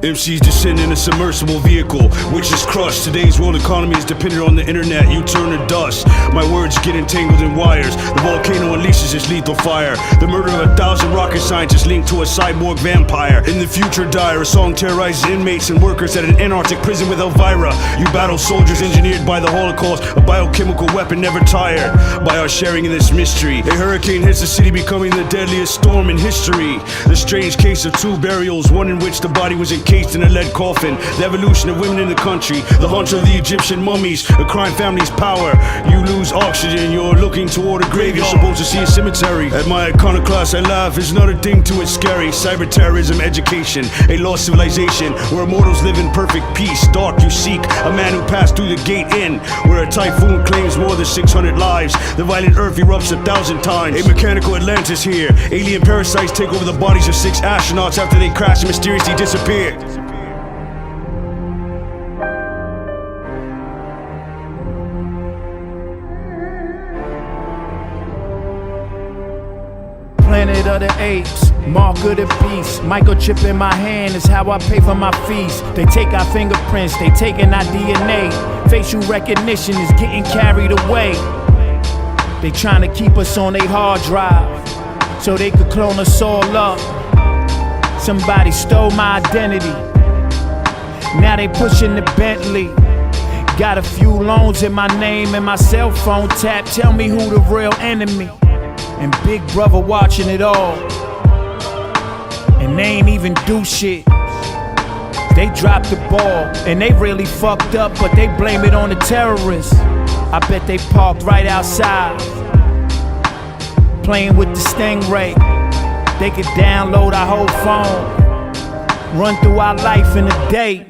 MCs descend in a submersible vehicle, which is crushed. Today's world economy is dependent on the internet. You turn to dust. My words get entangled in wires. The volcano unleashes its lethal fire. The murder of 1,000 rocket scientists linked to a cyborg vampire. In the future dire, a song terrorizes inmates and workers at an Antarctic prison with Elvira. You battle soldiers engineered by the Holocaust, a biochemical weapon never tired. By our sharing in this mystery, a hurricane hits the city, becoming the deadliest storm in history. The strange case of 2 burials, one in which the body was encased in a lead coffin. The evolution of women in the country, the hunch of the Egyptian mummies, a crime family's power. You lose oxygen, you're looking toward a grave, you're supposed to see a cemetery. At my iconoclast I laugh, there's not a thing to it scary. Cyber terrorism, education, a lost civilization, where mortals live in perfect peace. Dark you seek, a man who passed through the gate in, where a typhoon claims more than 600 lives. The violent earth erupts 1,000 times. A mechanical Atlantis here. Alien parasites take over the bodies of 6 astronauts after they crash and mysteriously disappeared. Planet of the apes, mark of the beast. Microchip in my hand is how I pay for my fees. They take our fingerprints, they taking our DNA. Facial recognition is getting carried away. They trying to keep us on their hard drive so they could clone us all up. Somebody stole my identity, now they pushing the Bentley. Got a few loans in my name and my cell phone tap. Tell me who the real enemy. And Big Brother watching it all, and they ain't even do shit. They dropped the ball, and they really fucked up, but they blame it on the terrorists. I bet they parked right outside, playing with the Stingray. They could download our whole phone, run through our life in a day.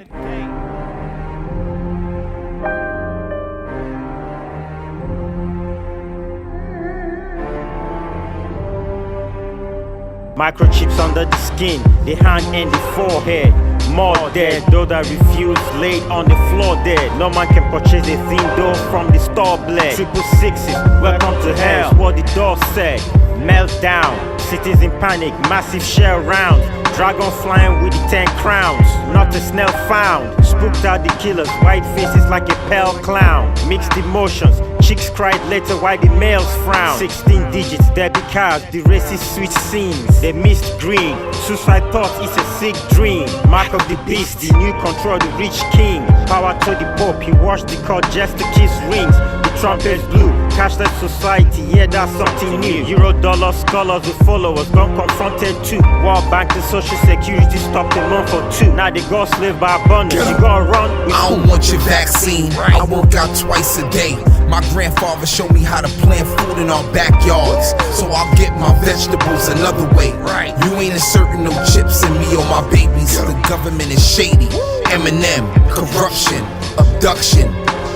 Microchips under the skin, the hand and the forehead. More dead, though that refuse laid on the floor dead. No man can purchase a thing though from the store bled. 666, welcome to hell, what the door said. Meltdown, cities in panic, massive shell rounds. Dragon flying with the 10 crowns, not a snail found. Spooked out the killers, white faces like a pale clown. Mixed emotions, chicks cried later while the males frown. 16 digits, debit cards, the racist switch scenes. They missed green, suicide thought is a sick dream. Mark of the beast, the new control, the rich king. Power to the pope, he washed the court just to kiss rings. The trumpets blew, cashless society, yeah that's something new. Euro dollar scholars with followers, gone confronted too. War bank and social security stopped a month or 2. Now they got slave by abundance, you gotta run with I don't want your vaccine, I work out twice a day. My grandfather showed me how to plant food in our backyards, so I'll get my vegetables another way. You ain't inserting no chips in me or my babies. The government is shady. Eminem, corruption, abduction,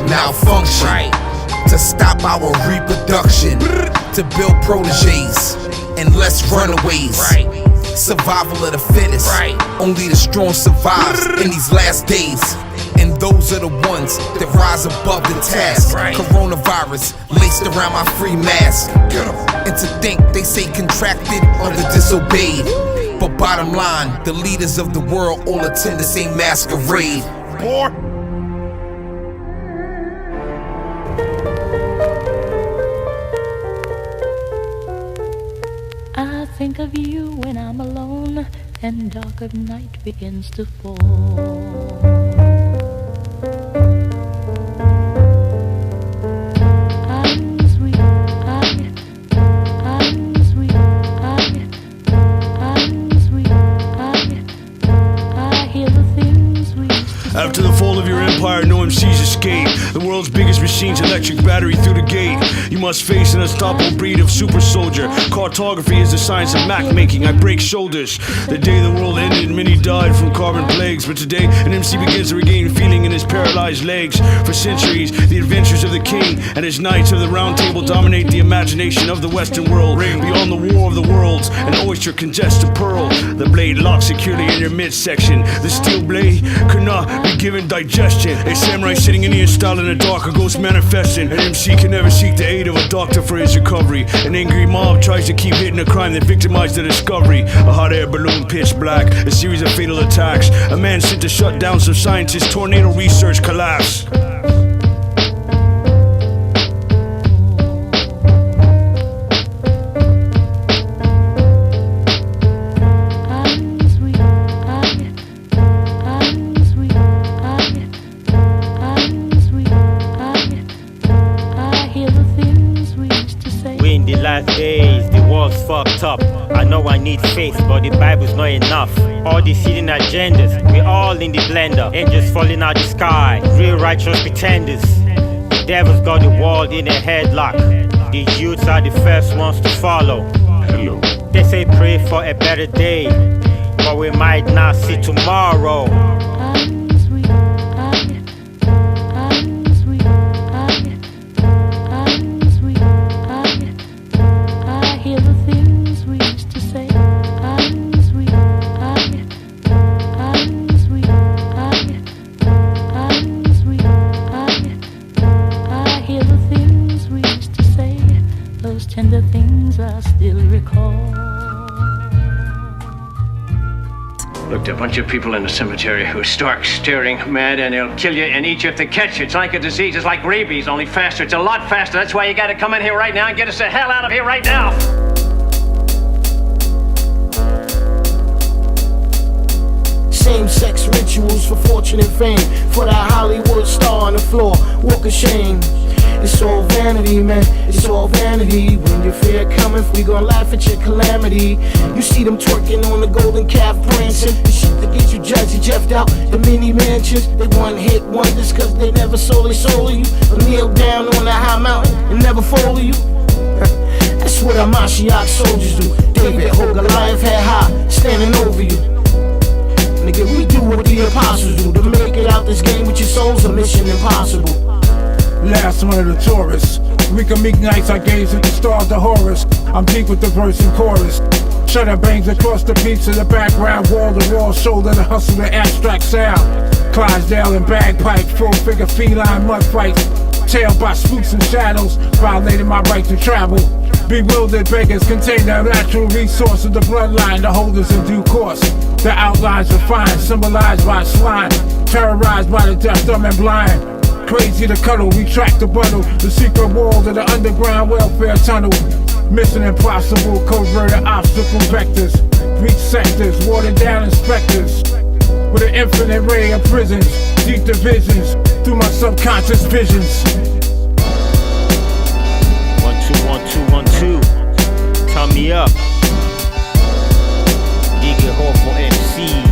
malfunction. To stop our reproduction, to build proteges and less runaways. Survival of the fittest, only the strong survives in these last days. And those are the ones that rise above the task. Coronavirus laced around my free mask. And to think they say contracted or the disobeyed. But bottom line, the leaders of the world all attend the same masquerade. I think of you when I'm alone and dark of night begins to fall. After the fall of your empire, no MCs escape. The world's biggest machine's electric battery through the gate. You must face an unstoppable breed of super soldier. Cartography is the science of map making. I break shoulders. The day the world ended, many died from carbon plagues. But today, an MC begins to regain feeling in his paralyzed legs. For centuries, the adventures of the king and his knights of the round table dominate the imagination of the Western world. Beyond the war of the worlds, an oyster congests a pearl. The blade locks securely in your midsection. The steel blade could not be given digestion. A samurai sitting Indian style in the dark, a ghost manifesting. An MC can never seek the aid of a doctor for his recovery. An angry mob tries to keep hitting a crime that victimized the discovery. A hot air balloon pitch black, a series of fatal attacks. A man sent to shut down some scientists' tornado research collapse. Days, the world's fucked up. I know I need faith, but the Bible's not enough. All these hidden agendas, we're all in the blender. Angels falling out the sky, real righteous pretenders. The devil's got the world in a headlock. The youths are the first ones to follow. Hello. They say pray for a better day, but we might not see tomorrow. Tender things I still recall. Look, there are a bunch of people in the cemetery who are stark, staring, mad, and they'll kill you and eat you if they catch you. It's like a disease. It's like rabies, only faster. It's a lot faster. That's why you gotta come in here right now and get us the hell out of here right now. Same-sex rituals for fortune and fame, for that Hollywood star on the floor, walk of shame. It's all vanity, man, it's all vanity. When you fear coming, we gon' laugh at your calamity. You see them twerking on the golden calf prancing. The shit that gets you judged, jeffed out the mini mansions. They one-hit wonders cause they never sold their soul to you. Or kneel down on the high mountain and never fall to you. That's what our Mashiach soldiers do. David, hold Goliath head high, standing over you. Nigga, we do what the apostles do. To make it out this game with your soul's a mission impossible. Last one of the tourists. Week nights I gaze at the stars of Horus. I'm deep with the verse and chorus. Shutter bangs across the beats of the background. Wall to wall, shoulder to hustle the abstract sound. Clydesdale and bagpipes, full figure feline mud fights. Tailed by spooks and shadows, violating my right to travel. Bewildered beggars contain the natural resource of the bloodline, the holders in due course. The outlines refined, symbolized by slime. Terrorized by the deaf, dumb and blind. Crazy to cuddle, retract the bundle. The secret wall of the underground welfare tunnel. Mission impossible, coverted obstacle vectors. Reach sectors, watered down inspectors. With an infinite ray of prisons, deep divisions, through my subconscious visions. 1 2 1 2 1 2. Turn me up. Dig it hole for MCs.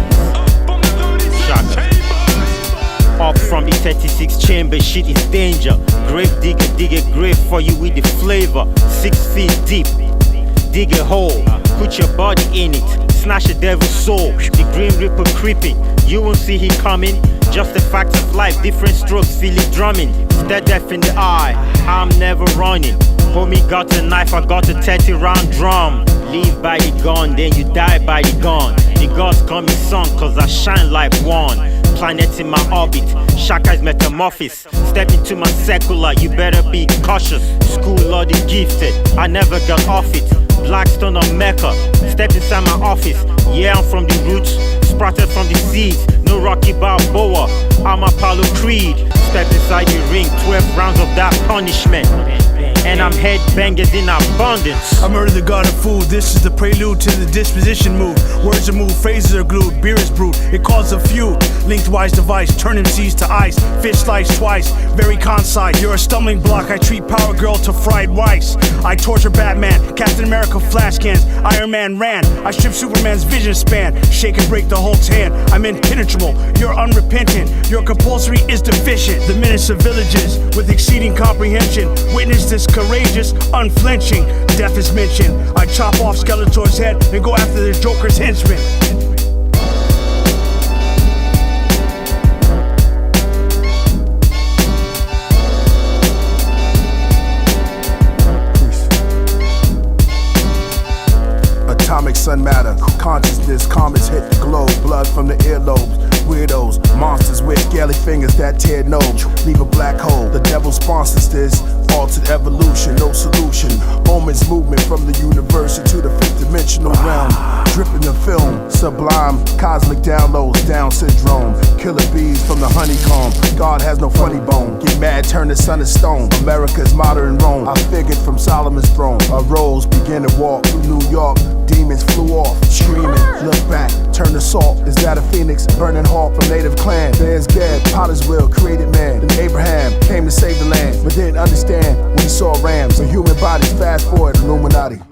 Shaka. Up from the 36 chamber, shit is danger. Gravedigger, dig a grave for you with the flavor. 6 feet deep, dig a hole, put your body in it, snatch the devil's soul. The Grim Reaper creeping, you won't see he coming. Just the facts of life, different strokes, feel it drumming. Stare death in the eye, I'm never running. Homie got a knife, I got a 30-round drum. Live by the gun, then you die by the gun. The gods call me son, cause I shine like one. Planet in my orbit, Shaka is metamorphosis. Step into my secular, you better be cautious. School or the gifted, I never got off it. Blackstone or Mecca, step inside my office. Yeah, I'm from the roots, sprouted from the seeds. No Rocky Balboa, I'm Apollo Creed. Step inside the ring, 12 rounds of that punishment. And I'm headbangers in abundance. I murder the god of food, this is the prelude to the disposition move. Words are moved, phrases are glued, beer is brewed, it caused a feud. Lengthwise device, turn MCs to ice. Fish sliced twice, very concise. You're a stumbling block, I treat Power Girl to fried rice. I torture Batman, Captain America flash cans. Iron Man ran, I strip Superman's vision span. Shake and break the Hulk's hand, I'm impenetrable. You're unrepentant, your compulsory is deficient. The menace of villages, with exceeding comprehension. Witness this courageous, unflinching. Death is mentioned, I chop off Skeletor's head and go after the Joker's henchmen. Atomic sun matter, consciousness, comets hit the globe, blood from the earlobes, weirdos, monsters with Valley fingers that tear nose, leave a black hole. The devil sponsors this altered evolution, no solution. Omens movement from the universe into the fifth dimensional realm. Dripping the film, sublime, cosmic downloads, Down syndrome. Killer bees from the honeycomb. God has no funny bone. Get mad, turn the sun to stone. America's modern Rome. I figured from Solomon's throne. A rose began to walk through New York. Demons flew off, screaming. Look back, turn to salt. Is that a phoenix? Burning heart from native clan. There's Gad, Potter's will, created man. Then Abraham came to save the land, but didn't understand when he saw rams. So human bodies, fast forward, Illuminati.